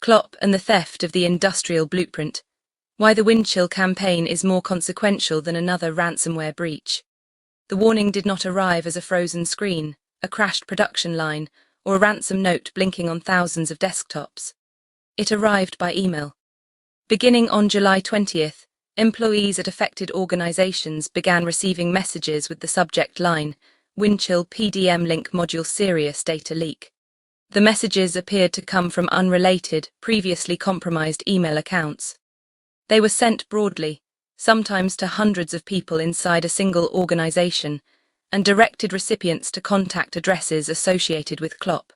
Cl0p and the theft of the industrial blueprint. Why the Windchill campaign is more consequential than another ransomware breach. The warning did not arrive as a frozen screen, a crashed production line, or a ransom note blinking on thousands of desktops. It arrived by email. Beginning on July 20th, employees at affected organizations began receiving messages with the subject line, Windchill PDM link module serious data leak. The messages appeared to come from unrelated, previously compromised email accounts. They were sent broadly, sometimes to hundreds of people inside a single organization, and directed recipients to contact addresses associated with Cl0p.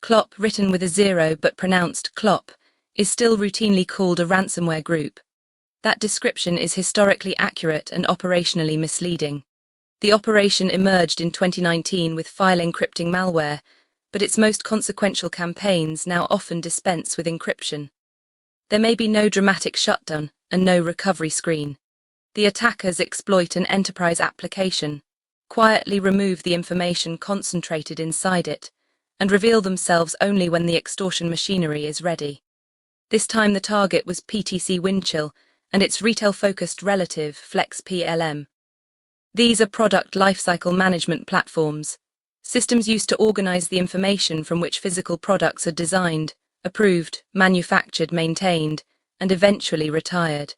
Cl0p, written with a zero but pronounced Cl0p, is still routinely called a ransomware group. That description is historically accurate and operationally misleading. The operation emerged in 2019 with file encrypting malware, but its most consequential campaigns now often dispense with encryption. There may be no dramatic shutdown and no recovery screen. The attackers exploit an enterprise application, quietly remove the information concentrated inside it, and reveal themselves only when the extortion machinery is ready. This time the target was PTC Windchill and its retail-focused relative Flex-PLM. These are product lifecycle management platforms, systems used to organize the information from which physical products are designed, approved, manufactured, maintained, and eventually retired.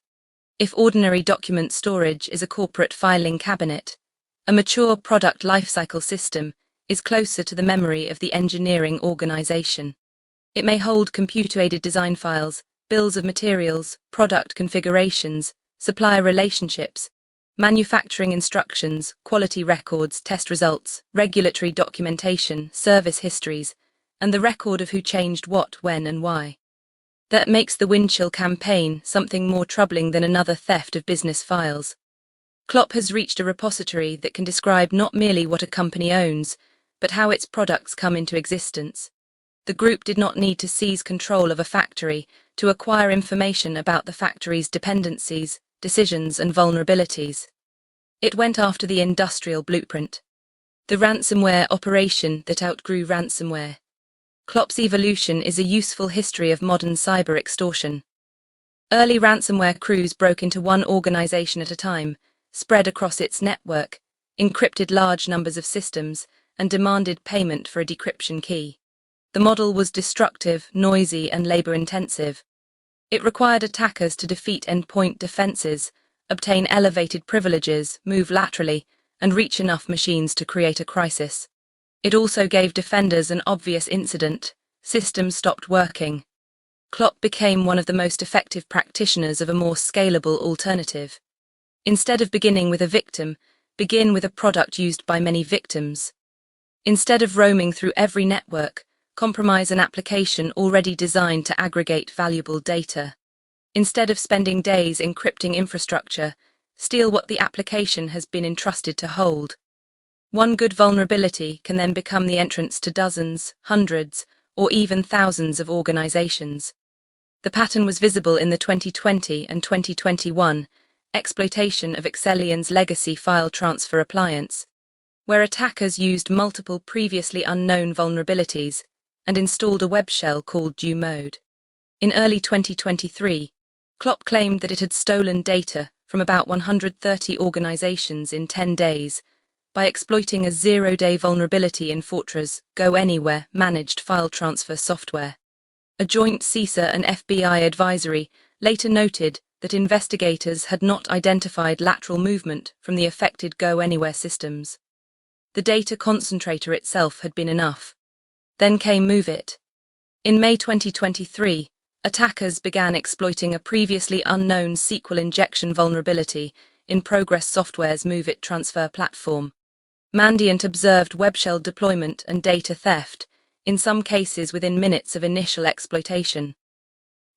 If ordinary document storage is a corporate filing cabinet, a mature product lifecycle system is closer to the memory of the engineering organization. It may hold computer-aided design files, bills of materials, product configurations, supplier relationships, manufacturing instructions, quality records, test results, regulatory documentation, service histories, and the record of who changed what, when, and why. That makes the Windchill campaign something more troubling than another theft of business files. Cl0p has reached a repository that can describe not merely what a company owns, but how its products come into existence. The group did not need to seize control of a factory to acquire information about the factory's dependencies, decisions, and vulnerabilities. It went after the industrial blueprint, the ransomware operation that outgrew ransomware. Cl0p's evolution is a useful history of modern cyber extortion. Early ransomware crews broke into one organization at a time, spread across its network, encrypted large numbers of systems, and demanded payment for a decryption key. The model was destructive, noisy, and labor-intensive. It required attackers to defeat endpoint defenses, obtain elevated privileges, move laterally, and reach enough machines to create a crisis. It also gave defenders an obvious incident: systems stopped working. Cl0p became one of the most effective practitioners of a more scalable alternative. Instead of beginning with a victim, begin with a product used by many victims. Instead of roaming through every network, compromise an application already designed to aggregate valuable data. Instead of spending days encrypting infrastructure, steal what the application has been entrusted to hold. One good vulnerability can then become the entrance to dozens, hundreds, or even thousands of organizations. The pattern was visible in the 2020 and 2021 exploitation of Cl0p's legacy file transfer appliance, where attackers used multiple previously unknown vulnerabilities and installed a web shell called Due Mode. In early 2023, Cl0p claimed that it had stolen data from about 130 organizations in 10 days by exploiting a zero-day vulnerability in Fortran Go Anywhere managed file transfer software. A joint CISA and FBI advisory later noted that investigators had not identified lateral movement from the affected Go Anywhere systems. The data concentrator itself had been enough. Then came MoveIt. In May 2023, attackers began exploiting a previously unknown SQL injection vulnerability in Progress Software's MoveIt transfer platform. Mandiant observed web shell deployment and data theft, in some cases within minutes of initial exploitation.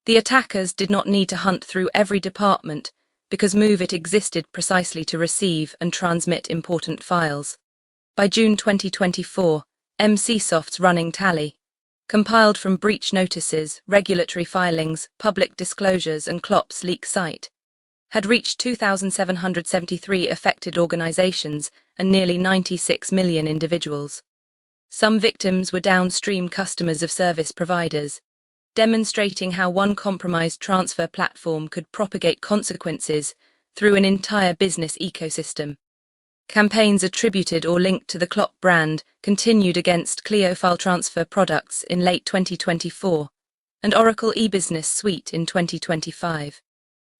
The attackers did not need to hunt through every department because MoveIt existed precisely to receive and transmit important files. By June 2024, MCSoft's running tally, compiled from breach notices, regulatory filings, public disclosures, and Cl0p's leak site, had reached 2,773 affected organizations and nearly 96 million individuals. Some victims were downstream customers of service providers. demonstrating how one compromised transfer platform could propagate consequences through an entire business ecosystem. Campaigns attributed or linked to the Cl0p brand continued against Cl0p file transfer products in late 2024 and Oracle eBusiness Suite in 2025.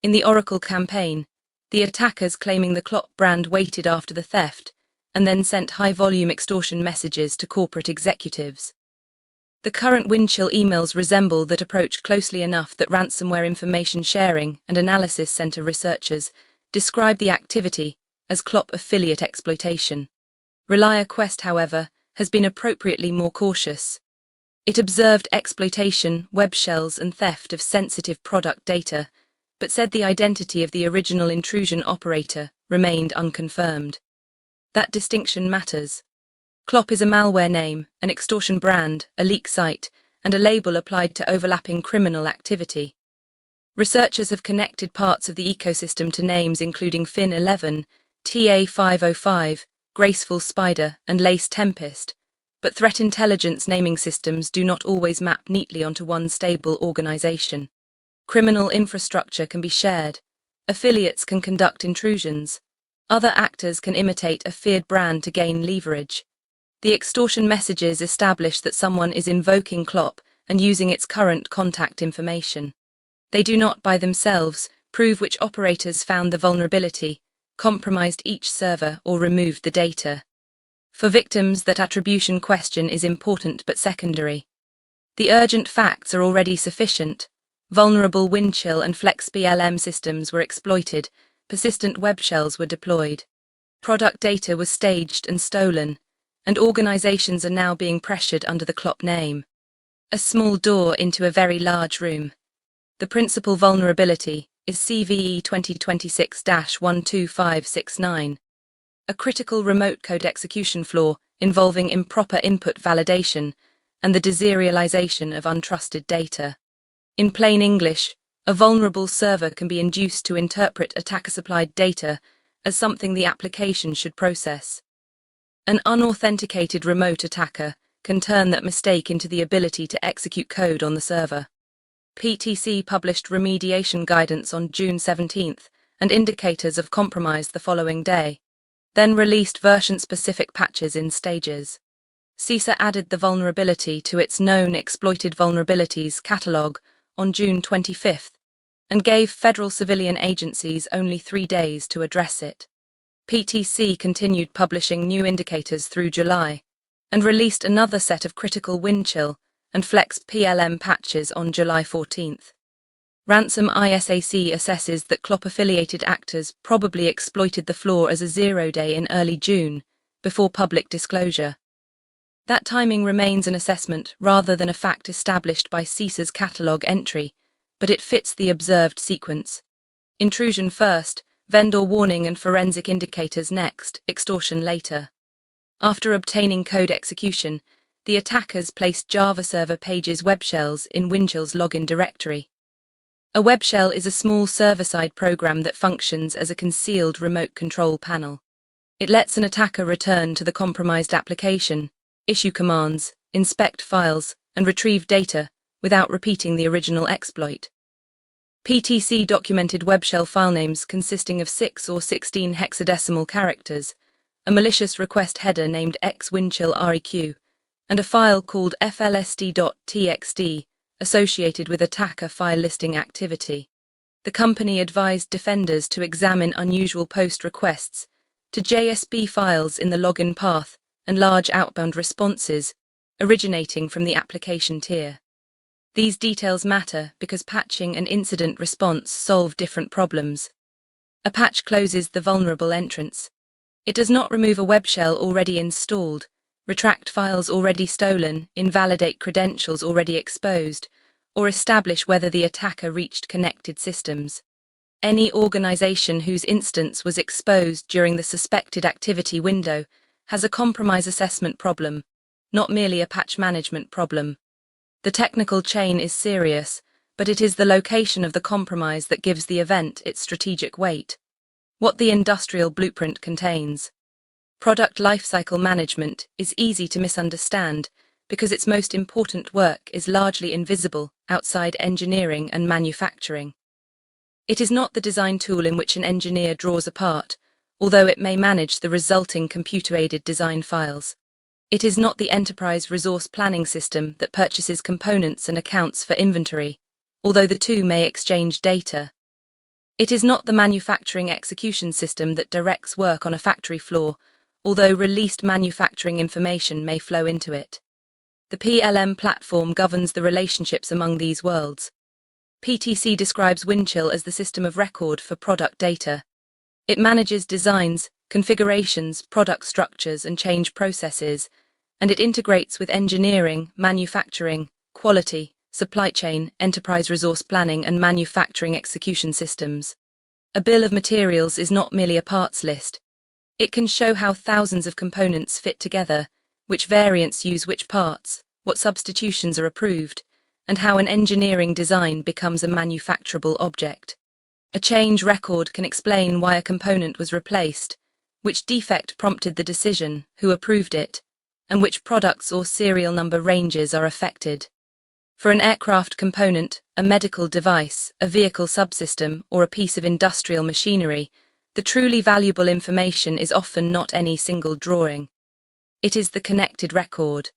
In the Oracle campaign, the attackers claiming the Cl0p brand waited after the theft and then sent high-volume extortion messages to corporate executives. The current Windchill emails resemble that approach closely enough that ransomware information sharing and analysis center researchers describe the activity as Cl0p affiliate exploitation. ReliaQuest, however, has been appropriately more cautious. It observed exploitation, web shells, and theft of sensitive product data, but said the identity of the original intrusion operator remained unconfirmed. That distinction matters. Cl0p is a malware name, an extortion brand, a leak site, and a label applied to overlapping criminal activity. Researchers have connected parts of the ecosystem to names including Fin11, TA505, Graceful Spider, and Lace Tempest, but threat intelligence naming systems do not always map neatly onto one stable organization. Criminal infrastructure can be shared. Affiliates can conduct intrusions. Other actors can imitate a feared brand to gain leverage. The extortion messages establish that someone is invoking Cl0p and using its current contact information. They do not, by themselves, prove which operators found the vulnerability, compromised each server, or removed the data. For victims, that attribution question is important but secondary. The urgent facts are already sufficient. Vulnerable Windchill and FlexBLM systems were exploited, persistent web shells were deployed. Product data was staged and stolen, and organizations are now being pressured under the Cl0p name. A small door into a very large room. The principal vulnerability is CVE 2026-12569, a critical remote code execution flaw involving improper input validation and the deserialization of untrusted data. In plain English, a vulnerable server can be induced to interpret attacker-supplied data as something the application should process. An unauthenticated remote attacker can turn that mistake into the ability to execute code on the server. PTC published remediation guidance on June 17 and indicators of compromise the following day, then released version-specific patches in stages. CISA added the vulnerability to its known exploited vulnerabilities catalog on June 25 and gave federal civilian agencies only 3 days to address it. PTC continued publishing new indicators through July and released another set of critical Windchill and FlexBLM patches on July 14. Ransom ISAC assesses that Cl0p-affiliated actors probably exploited the flaw as a 0-day in early June, before public disclosure. That timing remains an assessment rather than a fact established by CISA's catalog entry, but it fits the observed sequence. Intrusion first, vendor warning and forensic indicators next, extortion later. After obtaining code execution, the attackers placed Java server pages web shells in Windchill's login directory. A web shell is a small server-side program that functions as a concealed remote control panel. It lets an attacker return to the compromised application, issue commands, inspect files, and retrieve data without repeating the original exploit. PTC documented web shell filenames consisting of 6 or 16 hexadecimal characters, a malicious request header named xwindchillreq, and a file called flsd.txt associated with attacker file listing activity. The company advised defenders to examine unusual post requests to JSP files in the login path and large outbound responses originating from the application tier. These details matter because patching and incident response solve different problems. A patch closes the vulnerable entrance. It does not remove a web shell already installed, retract files already stolen, invalidate credentials already exposed, or establish whether the attacker reached connected systems. Any organization whose instance was exposed during the suspected activity window has a compromise assessment problem, not merely a patch management problem. The technical chain is serious, but it is the location of the compromise that gives the event its strategic weight. What the industrial blueprint contains. Product lifecycle management is easy to misunderstand because its most important work is largely invisible outside engineering and manufacturing. It is not the design tool in which an engineer draws a part, although it may manage the resulting computer-aided design files. It is not the enterprise resource planning system that purchases components and accounts for inventory, although the two may exchange data. It is not the manufacturing execution system that directs work on a factory floor, although released manufacturing information may flow into it. The PLM platform governs the relationships among these worlds. PTC describes Windchill as the system of record for product data. It manages designs, configurations, product structures, and change processes, and it integrates with engineering, manufacturing, quality, supply chain, enterprise resource planning, and manufacturing execution systems. A bill of materials is not merely a parts list. It can show how thousands of components fit together, which variants use which parts, what substitutions are approved, and how an engineering design becomes a manufacturable object. A change record can explain why a component was replaced, which defect prompted the decision, who approved it, and which products or serial number ranges are affected. For an aircraft component, a medical device, a vehicle subsystem, or a piece of industrial machinery, the truly valuable information is often not any single drawing. It is the connected record.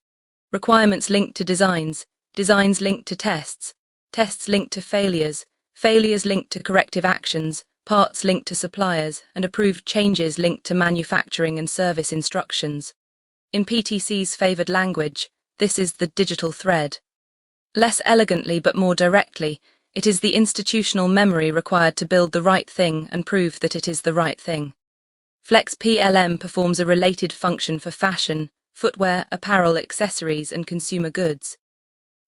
Requirements linked to designs, designs linked to tests, tests linked to failures, failures linked to corrective actions, parts linked to suppliers, and approved changes linked to manufacturing and service instructions. In PTC's favored language, this is the digital thread. Less elegantly but more directly, it is the institutional memory required to build the right thing and prove that it is the right thing. Flex PLM performs a related function for fashion, footwear, apparel, accessories, and consumer goods.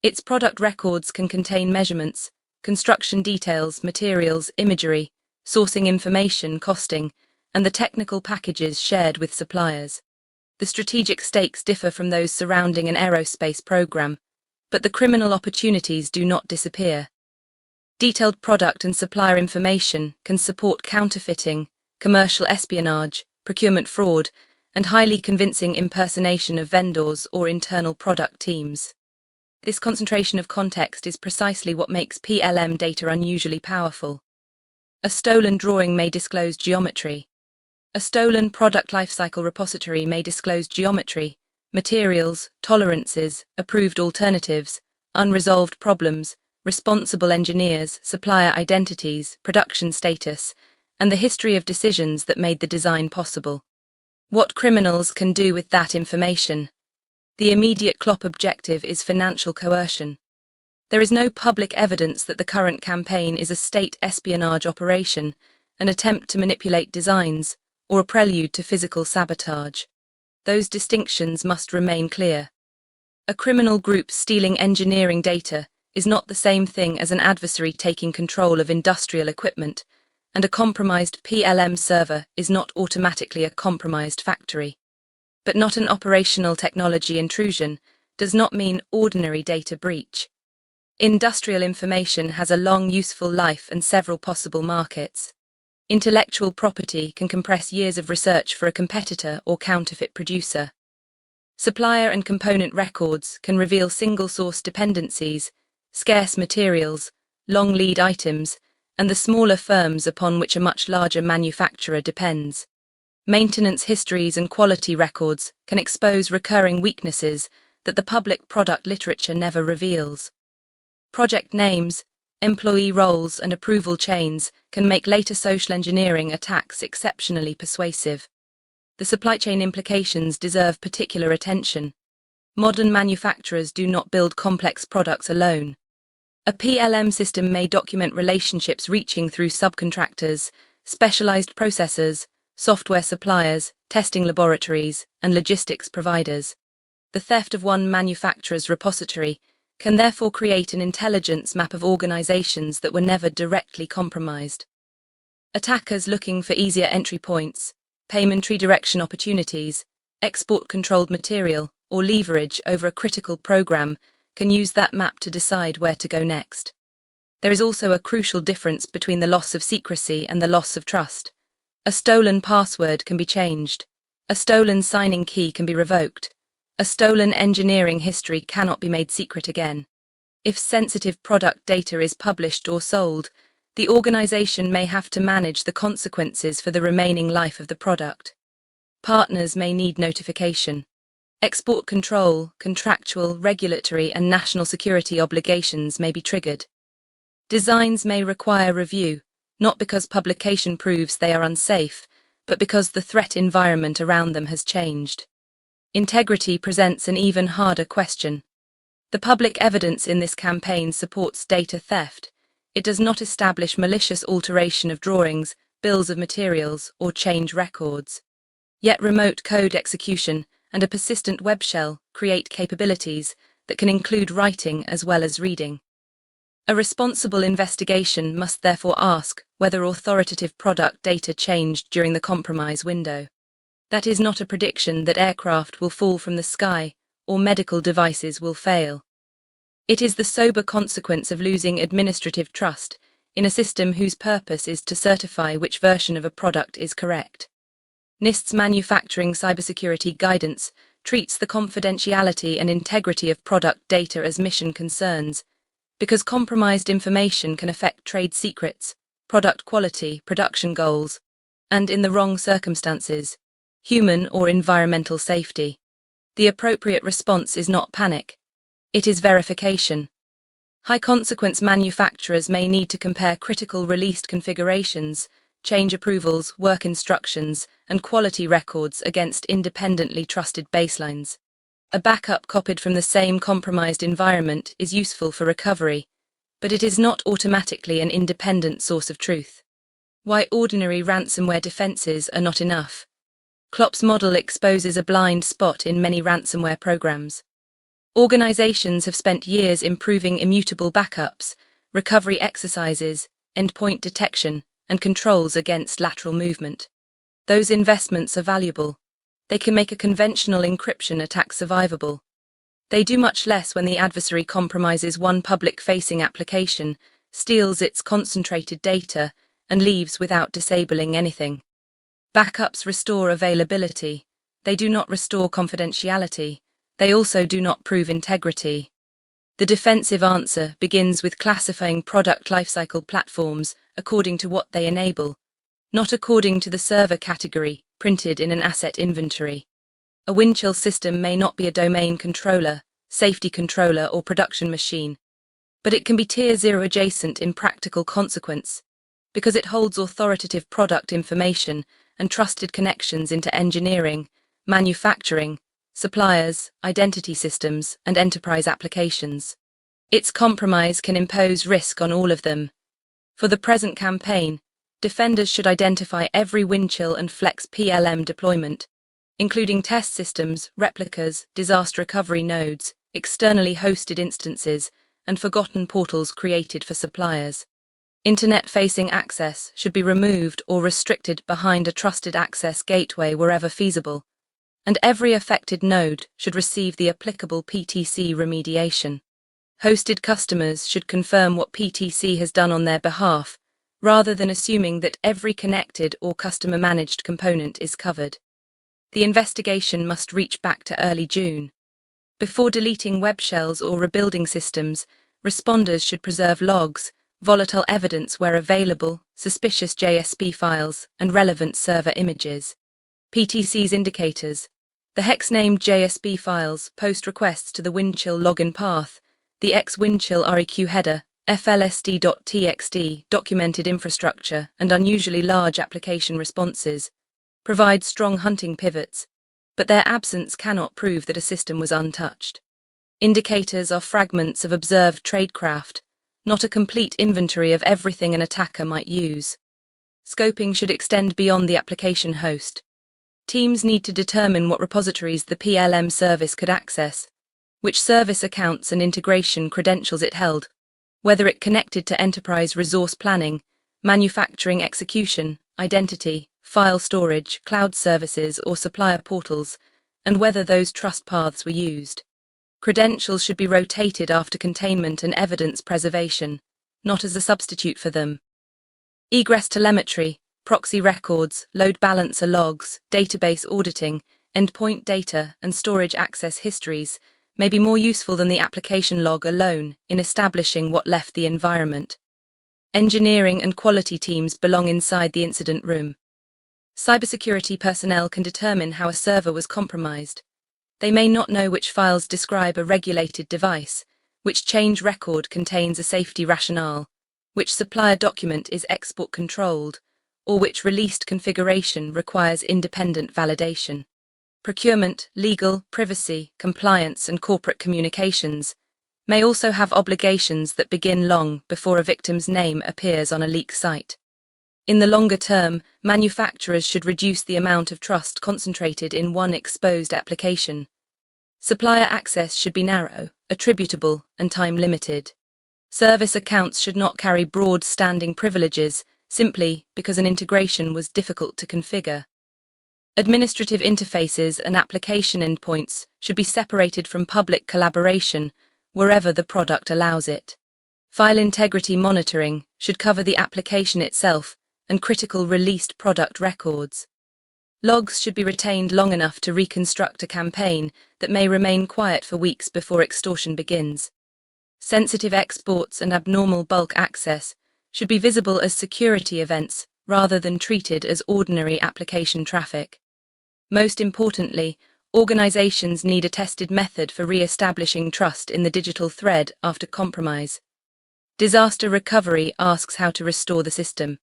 Its product records can contain measurements, construction details, materials, imagery, sourcing information, costing, and the technical packages shared with suppliers. The strategic stakes differ from those surrounding an aerospace program, but the criminal opportunities do not disappear. Detailed product and supplier information can support counterfeiting, commercial espionage, procurement fraud, and highly convincing impersonation of vendors or internal product teams. This concentration of context is precisely what makes PLM data unusually powerful. A stolen drawing may disclose geometry. A stolen product lifecycle repository may disclose geometry, materials, tolerances, approved alternatives, unresolved problems, responsible engineers, supplier identities, production status, and the history of decisions that made the design possible. What criminals can do with that information? The immediate Cl0p objective is financial coercion. There is no public evidence that the current campaign is a state espionage operation, an attempt to manipulate designs, or a prelude to physical sabotage. Those distinctions must remain clear. A criminal group stealing engineering data is not the same thing as an adversary taking control of industrial equipment, and a compromised PLM server is not automatically a compromised factory. But not an operational technology intrusion does not mean ordinary data breach. Industrial information has a long useful life and several possible markets. Intellectual property can compress years of research for a competitor or counterfeit producer. Supplier and component records can reveal single-source dependencies, scarce materials, long lead items, and the smaller firms upon which a much larger manufacturer depends. Maintenance histories and quality records can expose recurring weaknesses that the public product literature never reveals. Project names, employee roles, and approval chains can make later social engineering attacks exceptionally persuasive. The supply chain implications deserve particular attention. Modern manufacturers do not build complex products alone. A PLM system may document relationships reaching through subcontractors, specialized processors, software suppliers, testing laboratories, and logistics providers. The theft of one manufacturer's repository can therefore create an intelligence map of organizations that were never directly compromised. Attackers looking for easier entry points, payment redirection opportunities, export-controlled material, or leverage over a critical program can use that map to decide where to go next. There is also a crucial difference between the loss of secrecy and the loss of trust. A stolen password can be changed. A stolen signing key can be revoked. A stolen engineering history cannot be made secret again. If sensitive product data is published or sold, the organization may have to manage the consequences for the remaining life of the product. Partners may need notification. Export control, contractual, regulatory, and national security obligations may be triggered. Designs may require review, not because publication proves they are unsafe, but because the threat environment around them has changed. Integrity presents an even harder question. The public evidence in this campaign supports data theft. It does not establish malicious alteration of drawings, bills of materials, or change records. Yet remote code execution and a persistent web shell create capabilities that can include writing as well as reading. A responsible investigation must therefore ask whether authoritative product data changed during the compromise window. That is not a prediction that aircraft will fall from the sky or medical devices will fail. It is the sober consequence of losing administrative trust in a system whose purpose is to certify which version of a product is correct. NIST's manufacturing cybersecurity guidance treats the confidentiality and integrity of product data as mission concerns, because compromised information can affect trade secrets, product quality, production goals, and in the wrong circumstances, human or environmental safety. The appropriate response is not panic. It is verification. High-consequence manufacturers may need to compare critical released configurations, change approvals, work instructions, and quality records against independently trusted baselines. A backup copied from the same compromised environment is useful for recovery, but it is not automatically an independent source of truth. Why ordinary ransomware defenses are not enough. Cl0p's model exposes a blind spot in many ransomware programs. Organizations have spent years improving immutable backups, recovery exercises, endpoint detection, and controls against lateral movement. Those investments are valuable. They can make a conventional encryption attack survivable. They do much less when the adversary compromises one public-facing application, steals its concentrated data, and leaves without disabling anything. Backups restore availability. They do not restore confidentiality. They also do not prove integrity. The defensive answer begins with classifying product lifecycle platforms according to what they enable, not according to the server category printed in an asset inventory. A Windchill system may not be a domain controller, safety controller, or production machine, but it can be Tier 0 adjacent in practical consequence, because it holds authoritative product information and trusted connections into engineering, manufacturing, suppliers, identity systems, and enterprise applications. Its compromise can impose risk on all of them. For the present campaign, defenders should identify every Windchill and Flex PLM deployment, including test systems, replicas, disaster recovery nodes, externally hosted instances, and forgotten portals created for suppliers. Internet-facing access should be removed or restricted behind a trusted access gateway wherever feasible, and every affected node should receive the applicable PTC remediation. Hosted customers should confirm what PTC has done on their behalf, rather than assuming that every connected or customer-managed component is covered. The investigation must reach back to early June. Before deleting web shells or rebuilding systems, responders should preserve logs, volatile evidence where available, suspicious JSP files, and relevant server images. PTC's indicators. The hex-named JSP files post requests to the Windchill login path, the Windchill REQ header, FLSD.txt, documented infrastructure, and unusually large application responses, provide strong hunting pivots, but their absence cannot prove that a system was untouched. Indicators are fragments of observed tradecraft, not a complete inventory of everything an attacker might use. Scoping should extend beyond the application host. Teams need to determine what repositories the PLM service could access, which service accounts and integration credentials it held, whether it connected to enterprise resource planning, manufacturing execution, identity, file storage, cloud services, or supplier portals, and whether those trust paths were used. Credentials should be rotated after containment and evidence preservation, not as a substitute for them. Egress telemetry, proxy records, load balancer logs, database auditing, endpoint data, and storage access histories may be more useful than the application log alone in establishing what left the environment. Engineering and quality teams belong inside the incident room. Cybersecurity personnel can determine how a server was compromised. They may not know which files describe a regulated device, which change record contains a safety rationale, which supplier document is export controlled, or which released configuration requires independent validation. Procurement, legal, privacy, compliance, and corporate communications may also have obligations that begin long before a victim's name appears on a leak site. In the longer term, manufacturers should reduce the amount of trust concentrated in one exposed application. Supplier access should be narrow, attributable, and time-limited. Service accounts should not carry broad standing privileges simply because an integration was difficult to configure. Administrative interfaces and application endpoints should be separated from public collaboration wherever the product allows it. File integrity monitoring should cover the application itself and critical released product records. Logs should be retained long enough to reconstruct a campaign that may remain quiet for weeks before extortion begins. Sensitive exports and abnormal bulk access should be visible as security events rather than treated as ordinary application traffic. Most importantly, organizations need a tested method for re-establishing trust in the digital thread after compromise. Disaster recovery asks how to restore the system.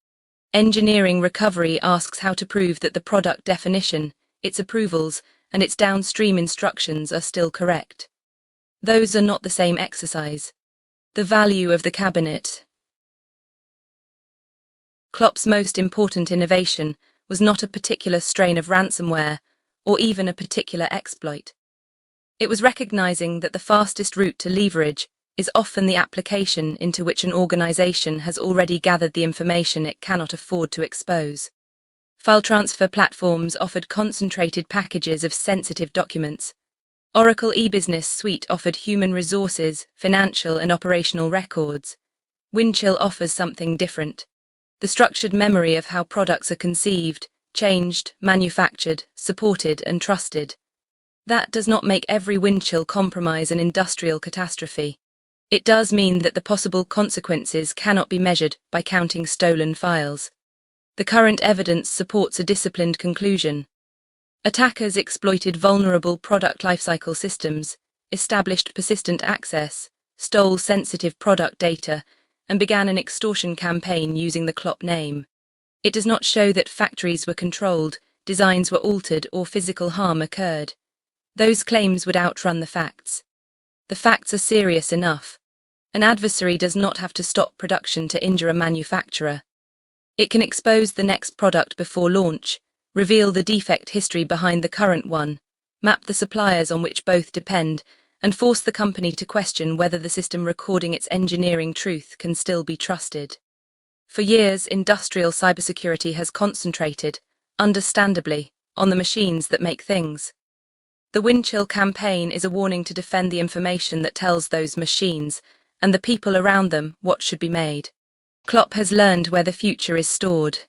Engineering recovery asks how to prove that the product definition, its approvals, and its downstream instructions are still correct. Those are not the same exercise. The value of the cabinet. Cl0p's most important innovation was not a particular strain of ransomware, or even a particular exploit. It was recognizing that the fastest route to leverage is often the application into which an organization has already gathered the information it cannot afford to expose. File transfer platforms offered concentrated packages of sensitive documents. Oracle eBusiness Suite offered human resources, financial and operational records. Windchill offers something different: the structured memory of how products are conceived, changed, manufactured, supported, and trusted. That does not make every Windchill compromise an industrial catastrophe. It does mean that the possible consequences cannot be measured by counting stolen files. The current evidence supports a disciplined conclusion. Attackers exploited vulnerable product lifecycle systems, established persistent access, stole sensitive product data, and began an extortion campaign using the Cl0p name. It does not show that factories were controlled, designs were altered, or physical harm occurred. Those claims would outrun the facts. The facts are serious enough. An adversary does not have to stop production to injure a manufacturer. It can expose the next product before launch, reveal the defect history behind the current one, map the suppliers on which both depend, and force the company to question whether the system recording its engineering truth can still be trusted. For years, industrial cybersecurity has concentrated, understandably, on the machines that make things. The Windchill campaign is a warning to defend the information that tells those machines, and the people around them, what should be made. Cl0p has learned where the future is stored.